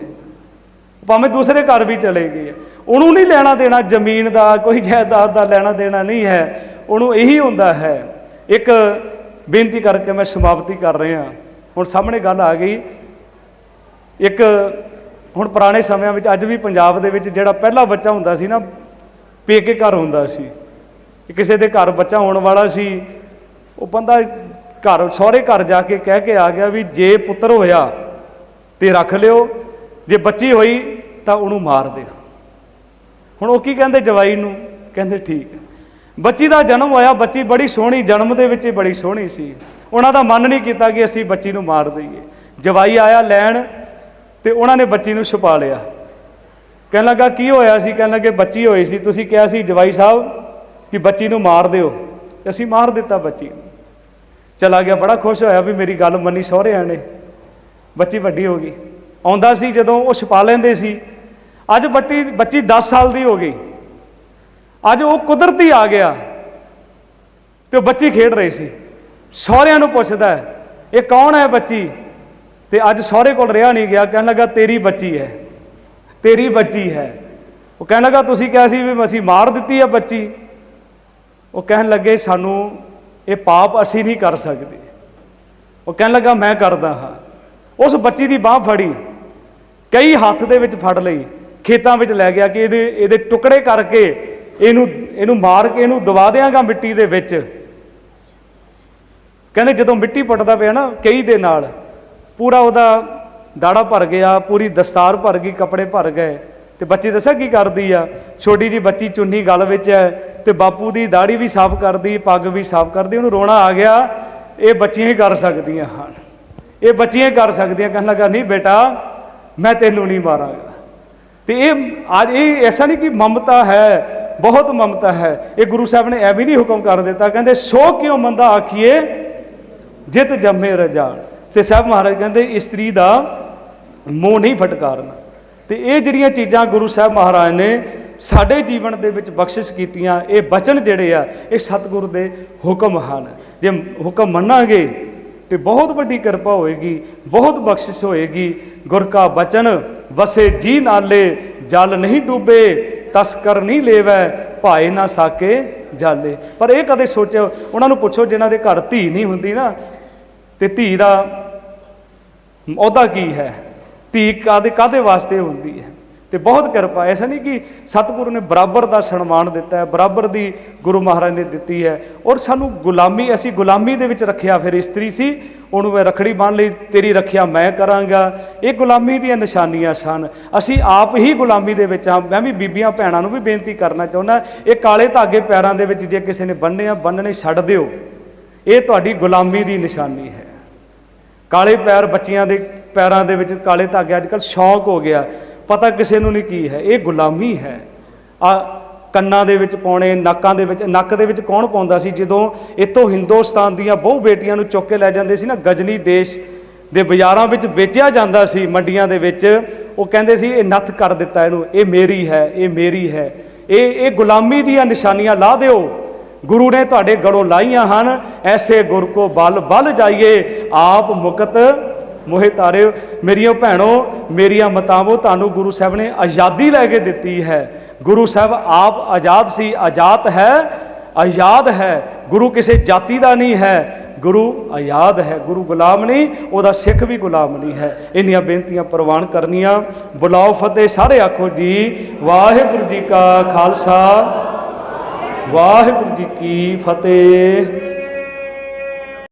ਭਾਵੇਂ ਦੂਸਰੇ ਘਰ ਵੀ ਚਲੇ ਗਈ ਹੈ। ਉਹਨੂੰ ਨਹੀਂ ਲੈਣਾ ਦੇਣਾ ਜ਼ਮੀਨ ਦਾ, ਕੋਈ ਜਾਇਦਾਦ ਦਾ ਲੈਣਾ ਦੇਣਾ ਨਹੀਂ ਹੈ। ਉਹਨੂੰ ਇਹੀ ਹੁੰਦਾ ਹੈ। ਇੱਕ ਬੇਨਤੀ ਕਰਕੇ ਮੈਂ ਸਮਾਪਤੀ ਕਰ ਰਿਹਾ। ਹੁਣ ਸਾਹਮਣੇ ਗੱਲ ਆ ਗਈ, ਇੱਕ ਹੁਣ ਪੁਰਾਣੇ ਸਮਿਆਂ ਵਿੱਚ, ਅੱਜ ਵੀ ਪੰਜਾਬ ਦੇ ਵਿੱਚ ਜਿਹੜਾ ਪਹਿਲਾ ਬੱਚਾ ਹੁੰਦਾ ਸੀ ਨਾ, ਪੇਕੇ ਘਰ ਹੁੰਦਾ ਸੀ। ਕਿਸੇ ਦੇ ਘਰ ਬੱਚਾ ਹੋਣ ਵਾਲਾ ਸੀ, ਉਹ ਬੰਦਾ ਘਰ ਸਹੁਰੇ ਘਰ ਜਾ ਕੇ ਕਹਿ ਕੇ ਆ ਗਿਆ ਵੀ ਜੇ ਪੁੱਤਰ ਹੋਇਆ ਤੇ ਰੱਖ ਲਿਓ, ਜੇ ਬੱਚੀ ਹੋਈ ਤਾਂ ਉਹਨੂੰ ਮਾਰ ਦਿਓ। ਹੁਣ ਉਹ ਕੀ ਕਹਿੰਦੇ ਜਵਾਈ ਨੂੰ? ਕਹਿੰਦੇ ਠੀਕ ਹੈ। ਬੱਚੀ ਦਾ ਜਨਮ ਹੋਇਆ, ਬੱਚੀ ਬੜੀ ਸੋਹਣੀ, ਜਨਮ ਦੇ ਵਿੱਚ ਹੀ ਬੜੀ ਸੋਹਣੀ ਸੀ। ਉਹਨਾਂ ਦਾ ਮਨ ਨਹੀਂ ਕੀਤਾ ਕਿ ਅਸੀਂ ਬੱਚੀ ਨੂੰ ਮਾਰ ਦਈਏ। ਜਵਾਈ ਆਇਆ ਲੈਣ ਤੇ ਉਹਨਾਂ ਨੇ ਬੱਚੀ ਨੂੰ ਛੁਪਾ ਲਿਆ। ਕਹਿਣ ਲੱਗਾ ਕੀ ਹੋਇਆ ਸੀ? ਕਹਿਣ ਲੱਗੇ ਬੱਚੀ ਹੋਈ ਸੀ, ਤੁਸੀਂ ਕਿਹਾ ਸੀ ਜਵਾਈ ਸਾਹਿਬ ਕਿ ਬੱਚੀ ਨੂੰ ਮਾਰ ਦਿਓ, ਅਸੀਂ ਮਾਰ ਦਿੱਤਾ ਬੱਚੀ ਨੂੰ। ਚਲਾ ਗਿਆ, ਬੜਾ ਖੁਸ਼ ਹੋਇਆ ਵੀ ਮੇਰੀ ਗੱਲ ਮੰਨੀ ਸਹੁਰਿਆਂ ਨੇ, ਬੱਚੀ ਵੱਡੀ ਹੋ ਗਈ। ਆਉਂਦਾ ਸੀ ਜਦੋਂ ਉਹ ਛੁਪਾ ਲੈਂਦੇ ਸੀ। ਅੱਜ ਬੱਚੀ 10 ਸਾਲ ਦੀ ਹੋ ਗਈ। ਅੱਜ ਉਹ ਕੁਦਰਤੀ ਆ ਗਿਆ ਤੇ ਉਹ ਬੱਚੀ ਖੇਡ ਰਹੀ ਸੀ। ਸਹੁਰਿਆਂ ਨੂੰ ਪੁੱਛਦਾ ਇਹ ਕੌਣ ਹੈ ਬੱਚੀ? ਤੇ ਅੱਜ ਸਹੁਰੇ ਕੋਲ ਰਿਹਾ ਨਹੀਂ ਗਿਆ। ਕਹਿਣ ਲੱਗਾ ਤੇਰੀ ਬੱਚੀ ਹੈ, ਤੇਰੀ ਬੱਚੀ ਹੈ। ਉਹ ਕਹਿਣ ਲੱਗਾ ਤੁਸੀਂ ਕਿਹਾ ਸੀ ਵੀ ਅਸੀਂ ਮਾਰ ਦਿੱਤੀ ਹੈ ਬੱਚੀ। ਉਹ ਕਹਿਣ ਲੱਗੇ ਸਾਨੂੰ ਇਹ ਪਾਪ ਅਸੀਂ ਨਹੀਂ ਕਰ ਸਕਦੇ। ਉਹ ਕਹਿਣ ਲੱਗਾ ਮੈਂ ਕਰਦਾ ਹਾਂ। ਉਸ ਬੱਚੀ ਦੀ ਬਾਂਹ ਫੜੀ, ਕਈ ਹੱਥ ਦੇ ਵਿੱਚ ਫੜ ਲਈ, ਖੇਤਾਂ ਵਿੱਚ ਲੈ ਗਿਆ ਕਿ ਇਹਦੇ ਟੁਕੜੇ ਕਰਕੇ ਇਹਨੂੰ ਮਾਰ ਕੇ ਇਹਨੂੰ ਦਬਾ ਦਿਆਂਗਾ ਮਿੱਟੀ ਦੇ ਵਿੱਚ। ਕਹਿੰਦੇ ਜਦੋਂ ਮਿੱਟੀ ਪੁੱਟਦਾ ਪਿਆ ਨਾ ਕਈ ਦੇ ਨਾਲ, ਪੂਰਾ ਉਹਦਾ ਦਾੜਾ ਭਰ ਗਿਆ, ਪੂਰੀ ਦਸਤਾਰ ਭਰ ਗਈ, ਕੱਪੜੇ ਭਰ ਗਏ। ਤੇ ਬੱਚੀ ਦੱਸਿਆ ਕੀ ਕਰਦੀ ਆ? ਛੋਟੀ ਜੀ ਬੱਚੀ ਚੁੰਨੀ ਗਲ ਵਿੱਚ ਹੈ ਤੇ ਬਾਪੂ ਦੀ ਦਾੜੀ ਵੀ ਸਾਫ਼ ਕਰਦੀ, ਪੱਗ ਵੀ ਸਾਫ਼ ਕਰਦੀ। ਉਹਨੂੰ ਰੋਣਾ ਆ ਗਿਆ, ਇਹ ਬੱਚੀਆਂ ਹੀ ਕਰ ਸਕਦੀਆਂ ਹਨ, ਇਹ ਬੱਚੀਆਂ ਹੀ ਕਰ ਸਕਦੀਆਂ। ਕਹਿਣ ਲੱਗਾ ਨਹੀਂ ਬੇਟਾ ਮੈਂ ਤੈਨੂੰ ਨਹੀਂ ਮਾਰਾਂਗਾ। ਤੇ ਇਹ ਅੱਜ ਇਹ ਐਸਾ ਨਹੀਂ ਕਿ ਮਮਤਾ ਹੈ, ਬਹੁਤ ਮਮਤਾ ਹੈ। ਇਹ ਗੁਰੂ ਸਾਹਿਬ ਨੇ ਇਹ ਵੀ ਨਹੀਂ ਹੁਕਮ ਕਰ ਦਿੱਤਾ, ਕਹਿੰਦੇ ਸੋ ਕਿਉਂ ਮੰਦਾ ਆਖੀਏ ਜਿਤ ਜੰਮੇ ਰਜਾਨ। ਤੇ ਸਾਹਿਬ ਮਹਾਰਾਜ ਕਹਿੰਦੇ ਇਸਤਰੀ ਦਾ ਮੂੰਹ ਨਹੀਂ ਫਟਕਾਰਨਾ। ਤੇ ਇਹ ਜਿਹੜੀਆਂ ਚੀਜ਼ਾਂ ਗੁਰੂ ਸਾਹਿਬ ਮਹਾਰਾਜ ਨੇ ਸਾਡੇ ਜੀਵਨ ਦੇ ਵਿੱਚ ਬਖਸ਼ਿਸ਼ ਕੀਤੀਆਂ, ਇਹ ਬਚਨ ਜਿਹੜੇ ਆ ਇਹ ਸਤਿਗੁਰ ਦੇ ਹੁਕਮ ਹਨ। ਜੇ ਹੁਕਮ ਮੰਨਾਂਗੇ ਤੇ ਬਹੁਤ ਵੱਡੀ ਕਿਰਪਾ ਹੋਏਗੀ, ਬਹੁਤ ਬਖਸ਼ਿਸ਼ ਹੋਏਗੀ। ਗੁਰ ਕਾ ਬਚਨ ਵਸੇ ਜੀ ਨਾਲੇ, ਜਲ ਨਹੀਂ ਡੂਬੇ ਤਸਕਰ ਨਹੀਂ ਲੇਵੈ, ਭਾਏ ਨਾ ਸਾਕੇ ਜਾਲੇ। ਪਰ ਇਹ ਕਦੇ ਸੋਚਿਓ, ਉਹਨਾਂ ਨੂੰ ਪੁੱਛੋ ਜਿਨ੍ਹਾਂ ਦੇ ਘਰ ਧੀ ਨਹੀਂ ਹੁੰਦੀ ਨਾ, ਤੇ ਧੀ ਦਾ ਅਹੁਦਾ ਕੀ ਹੈ, ਧੀ ਕਾਹਦੇ ਵਾਸਤੇ ਹੁੰਦੀ ਹੈ। ਤੇ ਬਹੁਤ ਕਿਰਪਾ, ਐਸਾ ਨਹੀਂ ਕਿ ਸਤਿਗੁਰੂ ਨੇ ਬਰਾਬਰ ਦਾ ਸਨਮਾਨ ਦਿੱਤਾ ਹੈ, ਬਰਾਬਰ ਦੀ ਗੁਰੂ ਮਹਾਰਾਜ ਨੇ ਦਿੱਤੀ ਹੈ। ਔਰ ਸਾਨੂੰ ਗੁਲਾਮੀ, ਅਸੀਂ ਗੁਲਾਮੀ ਦੇ ਵਿੱਚ ਰੱਖਿਆ। ਫਿਰ ਇਸਤਰੀ ਸੀ, ਉਹਨੂੰ ਮੈਂ ਰੱਖੜੀ ਬੰਨ੍ਹ ਲਈ, ਤੇਰੀ ਰੱਖਿਆ ਮੈਂ ਕਰਾਂਗਾ। ਇਹ ਗੁਲਾਮੀ ਦੀਆਂ ਨਿਸ਼ਾਨੀਆਂ ਸਨ। ਅਸੀਂ ਆਪ ਹੀ ਗੁਲਾਮੀ ਦੇ ਵਿੱਚ ਹਾਂ। ਮੈਂ ਵੀ ਬੀਬੀਆਂ ਭੈਣਾਂ ਨੂੰ ਵੀ ਬੇਨਤੀ ਕਰਨਾ ਚਾਹੁੰਦਾ, ਇਹ ਕਾਲੇ ਧਾਗੇ ਪੈਰਾਂ ਦੇ ਵਿੱਚ ਜੇ ਕਿਸੇ ਨੇ ਬੰਨ੍ਹਣੇ ਛੱਡ ਦਿਓ। ਇਹ ਤੁਹਾਡੀ ਗੁਲਾਮੀ ਦੀ ਨਿਸ਼ਾਨੀ ਹੈ। ਕਾਲੇ ਪੈਰ ਬੱਚਿਆਂ ਦੇ ਪੈਰਾਂ ਦੇ ਵਿੱਚ ਕਾਲੇ ਧਾਗੇ ਅੱਜ ਕੱਲ੍ਹ ਸ਼ੌਂਕ ਹੋ ਗਿਆ, ਪਤਾ ਕਿਸੇ ਨੂੰ ਨਹੀਂ ਕੀ ਹੈ। ਇਹ ਗੁਲਾਮੀ ਹੈ। ਆ ਕੰਨਾਂ ਦੇ ਵਿੱਚ ਪਾਉਣੇ, ਨੱਕਾਂ ਦੇ ਵਿੱਚ, ਨੱਕ ਦੇ ਵਿੱਚ ਕੌਣ ਪਾਉਂਦਾ ਸੀ? ਜਦੋਂ ਇੱਥੋਂ ਹਿੰਦੁਸਤਾਨ ਦੀਆਂ ਬਹੁ ਬੇਟੀਆਂ ਨੂੰ ਚੁੱਕ ਕੇ ਲੈ ਜਾਂਦੇ ਸੀ ਨਾ, ਗਜਨੀ ਦੇਸ਼ ਦੇ ਬਾਜ਼ਾਰਾਂ ਵਿੱਚ ਵੇਚਿਆ ਜਾਂਦਾ ਸੀ, ਮੰਡੀਆਂ ਦੇ ਵਿੱਚ, ਉਹ ਕਹਿੰਦੇ ਸੀ ਇਹ ਨੱਥ ਕਰ ਦਿੱਤਾ ਇਹਨੂੰ, ਇਹ ਮੇਰੀ ਹੈ, ਇਹ ਮੇਰੀ ਹੈ। ਇਹ ਗੁਲਾਮੀ ਦੀਆਂ ਨਿਸ਼ਾਨੀਆਂ ਲਾ ਦਿਓ। ਗੁਰੂ ਨੇ ਤੁਹਾਡੇ ਗਲੋਂ ਲਾਈਆਂ ਹਨ। ਐਸੇ ਗੁਰ ਕੋ ਬਲ ਬਲ ਜਾਈਏ, ਆਪ ਮੁਕਤ ਮੋਹਿ ਤਾਰਿਓ। ਮੇਰੀਆਂ ਭੈਣੋ, ਮੇਰੀਆਂ ਮਾਤਾਵੋ, ਤੁਹਾਨੂੰ ਗੁਰੂ ਸਾਹਿਬ ਨੇ ਆਜ਼ਾਦੀ ਲੈ ਕੇ ਦਿੱਤੀ ਹੈ। ਗੁਰੂ ਸਾਹਿਬ ਆਪ ਆਜ਼ਾਦ ਸੀ, ਆਜ਼ਾਦ ਹੈ, ਆਜ਼ਾਦ ਹੈ। ਗੁਰੂ ਕਿਸੇ ਜਾਤੀ ਦਾ ਨਹੀਂ ਹੈ, ਗੁਰੂ ਆਜ਼ਾਦ ਹੈ। ਗੁਰੂ ਗੁਲਾਮ ਨਹੀਂ, ਉਹਦਾ ਸਿੱਖ ਵੀ ਗੁਲਾਮ ਨਹੀਂ ਹੈ। ਇੰਨੀਆਂ ਬੇਨਤੀਆਂ ਪ੍ਰਵਾਨ ਕਰਨੀਆਂ। ਬੁਲਾਓ ਫਤਿਹ, ਸਾਰੇ ਆਖੋ ਜੀ ਵਾਹਿਗੁਰੂ ਜੀ ਕਾ ਖਾਲਸਾ, ਵਾਹਿਗੁਰੂ ਜੀ ਕੀ ਫਤਿਹ।